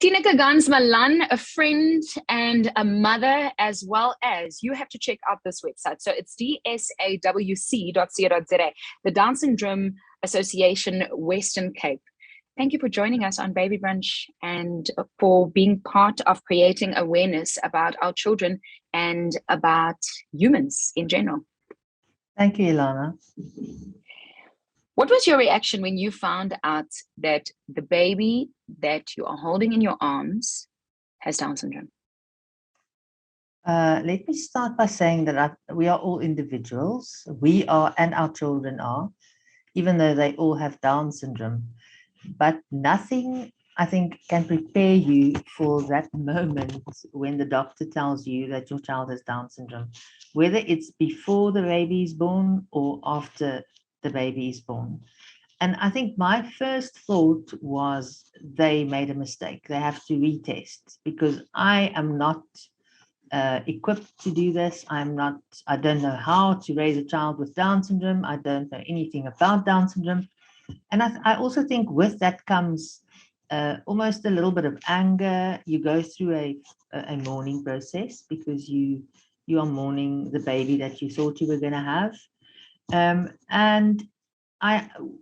Tineke Ganz-Malan, a friend and a mother, as well as you have to check out this website. So it's dsawc.co.za, the Down Syndrome Association Western Cape. Thank you for joining us on Baby Brunch and for being part of creating awareness about our children and about humans in general. Thank you, Ilana. What was your reaction when you found out that the baby that you are holding in your arms has Down syndrome? Let me start by saying that we are all individuals. We are, and our children are, even though they all have Down syndrome. But nothing, I think, can prepare you for that moment when the doctor tells you that your child has Down syndrome, whether it's before the baby is born or after the baby is born. And I think my first thought was they made a mistake. They have to retest because I am not equipped to do this. I don't know how to raise a child with Down syndrome. I don't know anything about Down syndrome. And I also think with that comes almost a little bit of anger. You go through a mourning process because you are mourning the baby that you thought you were going to have. And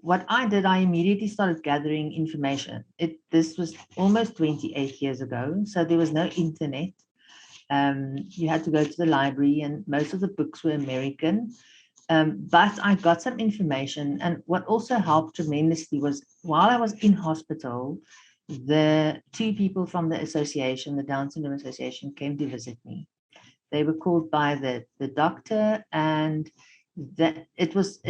what I did, I immediately started gathering information. This was almost 28 years ago, so there was no internet. You had to go to the library, and most of the books were American. But I got some information, and what also helped tremendously was while I was in hospital, the two people from the association, the Down Syndrome Association, came to visit me. They were called by the doctor, and that it was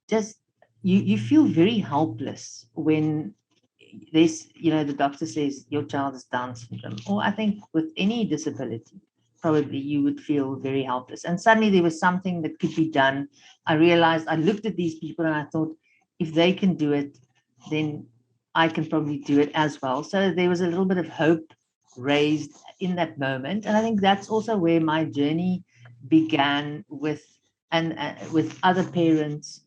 just you feel very helpless when this, the doctor says your child has Down syndrome, or I think with any disability, probably you would feel very helpless. And suddenly there was something that could be done. I realized, I looked at these people and I thought, if they can do it, then I can probably do it as well. So there was a little bit of hope raised in that moment. And I think that's also where my journey began with other parents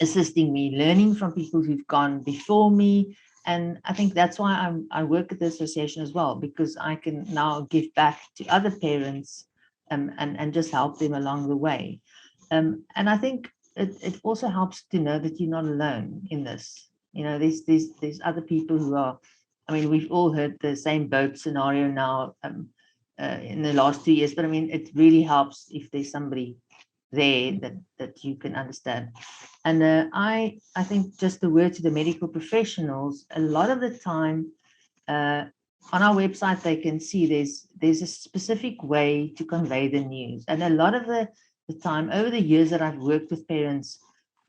assisting me, learning from people who've gone before me. And I think that's why I work at the association as well, because I can now give back to other parents and just help them along the way. And I think it also helps to know that you're not alone in this. There's other people who are, I mean, we've all heard the same boat scenario now in the last 2 years, but I mean, it really helps if there's somebody there that you can understand. And I think just a word to the medical professionals, a lot of the time on our website they can see there's a specific way to convey the news. And a lot of the time over the years that I've worked with parents,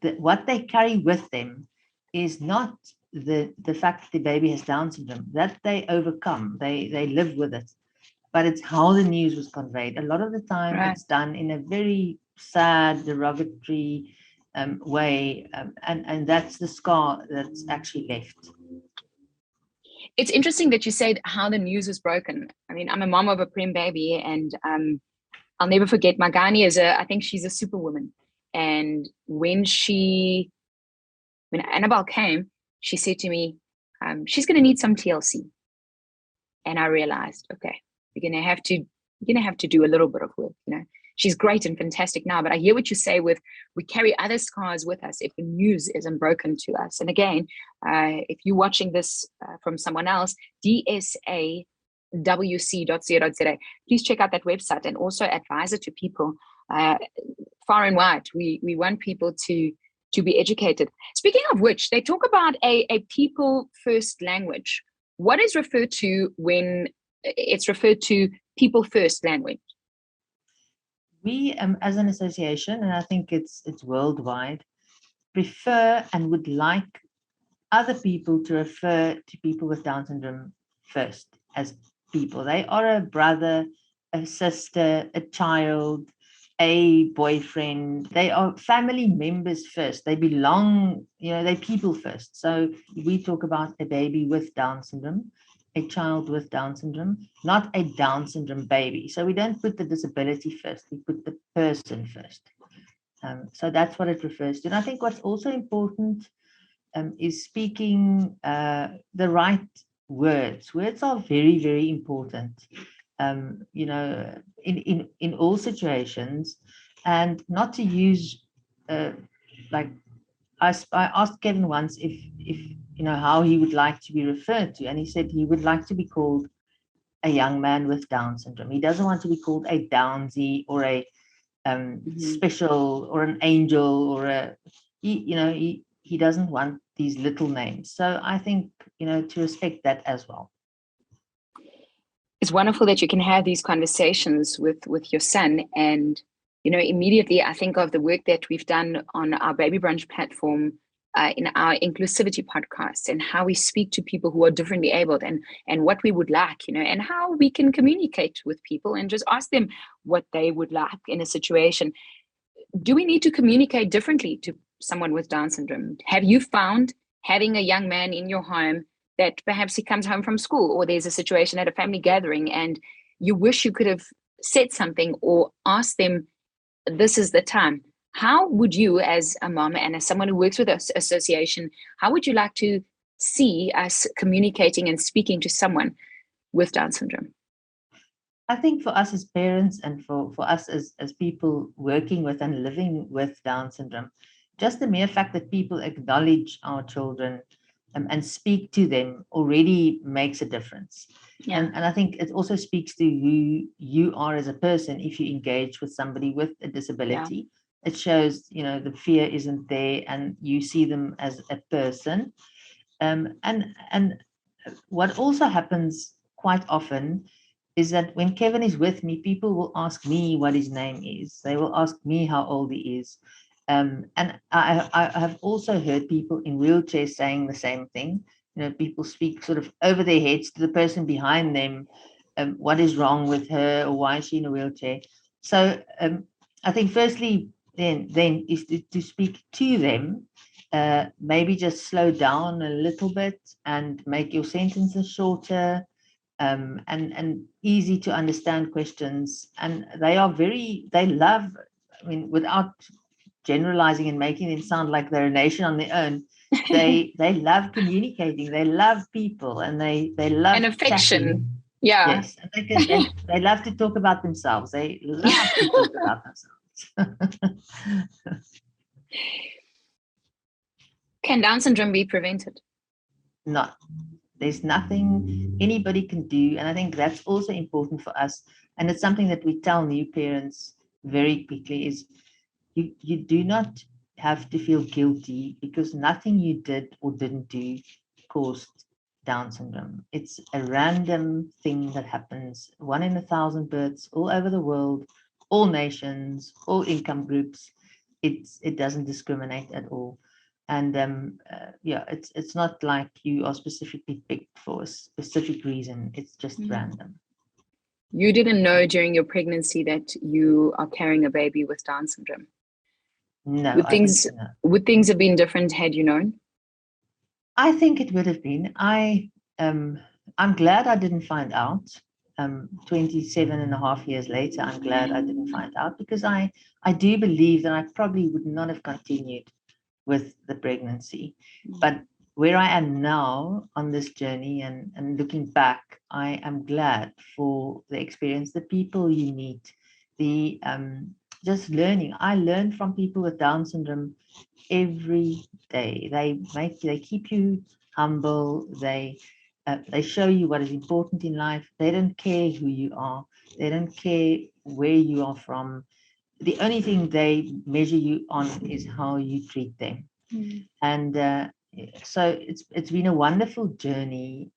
that what they carry with them is not the fact that the baby has Down syndrome, that they overcome, they live with it, but it's how the news was conveyed. A lot of the time It's done in a very sad, derogatory way, and that's the scar that's actually left. It's interesting that you said how the news was broken. I mean, I'm a mom of a prem baby, and I'll never forget, my Ghani I think she's a superwoman. And when Annabelle came, she said to me, she's going to need some TLC. And I realized, okay, you're going to have to do a little bit of work. She's great and fantastic now, but I hear what you say with we carry other scars with us if the news isn't broken to us. And again, if you're watching this from someone else, dsawc.co.za, please check out that website and also advise it to people far and wide. We want people to be educated. Speaking of which, they talk about a people first language. What is referred to when it's referred to people first language? We, as an association, and I think it's worldwide, prefer and would like other people to refer to people with Down syndrome first as people. They are a brother, a sister, a child, a boyfriend. They are family members first. They belong, they're people first. So we talk about a baby with Down syndrome, a child with Down syndrome, not a Down syndrome baby. So we don't put the disability first, we put the person first. So that's what it refers to. And I think what's also important is speaking the right words. Words are very, very important, in all situations, and not to use like I asked Kevin once if how he would like to be referred to, and he said he would like to be called a young man with Down syndrome. He doesn't want to be called a Downsy or a special or an angel or he doesn't want these little names. So I think to respect that as well. It's wonderful that you can have these conversations with your son, and immediately I think of the work that we've done on our Baby Brunch platform, in our inclusivity podcast, and how we speak to people who are differently abled, and what we would like, and how we can communicate with people and just ask them what they would like in a situation. Do we need to communicate differently to someone with Down syndrome? Have you found, having a young man in your home, that perhaps he comes home from school, or there's a situation at a family gathering and you wish you could have said something or asked them, this is the time? How would you, as a mom and as someone who works with us association, how would you like to see us communicating and speaking to someone with Down syndrome? I think for us as parents and for us as people working with and living with Down syndrome, just the mere fact that people acknowledge our children and speak to them already makes a difference. Yeah. And I think it also speaks to who you are as a person. If you engage with somebody with a disability, it shows, the fear isn't there and you see them as a person. And what also happens quite often is that when Kevin is with me, people will ask me what his name is. They will ask me how old he is. And I have also heard people in wheelchairs saying the same thing. People speak sort of over their heads to the person behind them, what is wrong with her or why is she in a wheelchair. So I think firstly, then is to speak to them, maybe just slow down a little bit and make your sentences shorter, and easy to understand questions. And they love, without generalizing and making them sound like they're a nation on their own, they love communicating, they love people, and they love and affection chatting. Yeah. Yes, and they love to talk about themselves. They love to talk about themselves. Can Down syndrome be prevented? No, there's nothing anybody can do, and I think that's also important for us. And it's something that we tell new parents very quickly: is you do not have to feel guilty because nothing you did or didn't do caused Down syndrome. It's a random thing that happens, 1 in 1,000 births all over the world, all nations, all income groups. It doesn't discriminate at all. And it's not like you are specifically picked for a specific reason. It's just random. You didn't know during your pregnancy that you are carrying a baby with Down syndrome? No. Would things have been different had you known? I think it would have been. I'm glad I didn't find out. 27 and a half years later, I'm glad I didn't find out, because I do believe that I probably would not have continued with the pregnancy. But where I am now on this journey and looking back, I am glad for the experience, the people you meet, the just learning. I learn from people with Down syndrome every day. They keep you humble. They show you what is important in life. They don't care who you are. They don't care where you are from. The only thing they measure you on is how you treat them. And so it's been a wonderful journey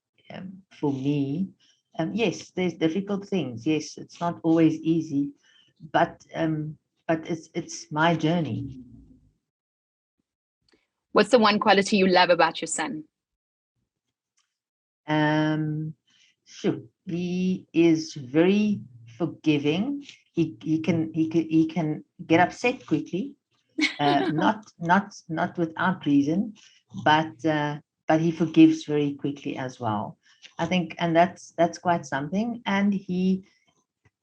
for me. Yes, there's difficult things. Yes, it's not always easy, but it's my journey. What's the one quality you love about your son? Sure. He is very forgiving. He can get upset quickly, not without reason, but he forgives very quickly as well. I think, and that's quite something. And he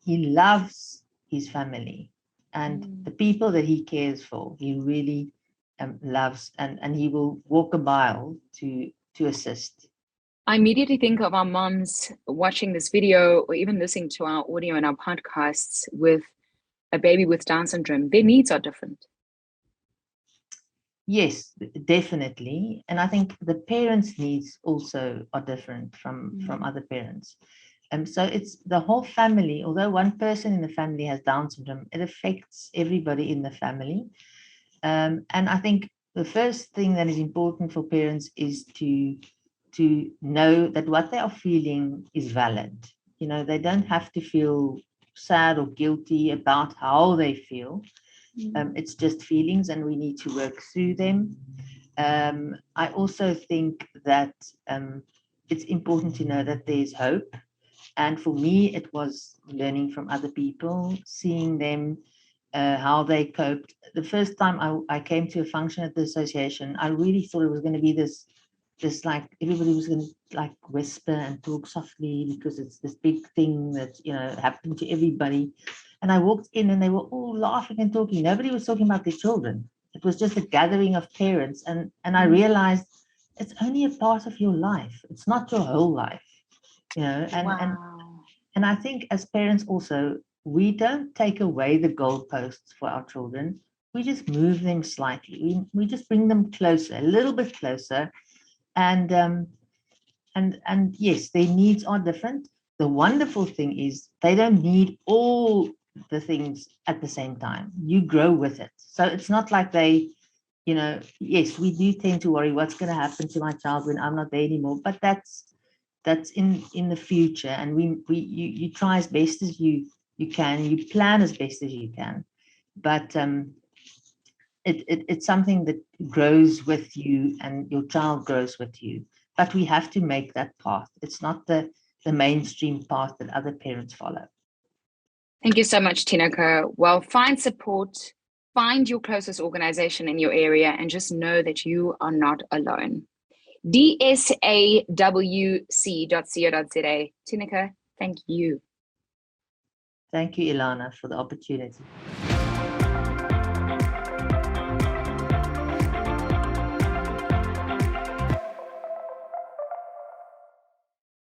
loves his family and the people that he cares for. He really loves, and he will walk a mile to assist. I immediately think of our moms watching this video or even listening to our audio and our podcasts with a baby with Down syndrome. Their needs are different. Yes, definitely. And I think the parents' needs also are different from other parents. So it's the whole family. Although one person in the family has Down syndrome, it affects everybody in the family. And I think the first thing that is important for parents is to know that what they are feeling is valid. They don't have to feel sad or guilty about how they feel. It's just feelings, and we need to work through them. I also think that it's important to know that there's hope. And for me, it was learning from other people, seeing them, how they coped. The first time I came to a function at the association, I really thought it was going to be this like everybody was going to like whisper and talk softly because it's this big thing that happened to everybody. And I walked in and they were all laughing and talking. Nobody was talking about their children. It was just a gathering of parents, and I realized it's only a part of your life. It's not your whole life, and I think as parents also, we don't take away the goalposts for our children. We just move them slightly. We just bring them closer, a little bit closer. And yes, their needs are different. The wonderful thing is they don't need all the things at the same time. You grow with it. So it's not like they, yes, we do tend to worry what's going to happen to my child when I'm not there anymore. But that's in the future, and you try as best as you can. You plan as best as you can, but it's something that grows with you, and your child grows with you. But we have to make that path. It's not the mainstream path that other parents follow. Thank you so much, Tineke. Well, find support, find your closest organization in your area, and just know that you are not alone. dsawc.co.za. Tineke, thank you. Thank you, Ilana, for the opportunity.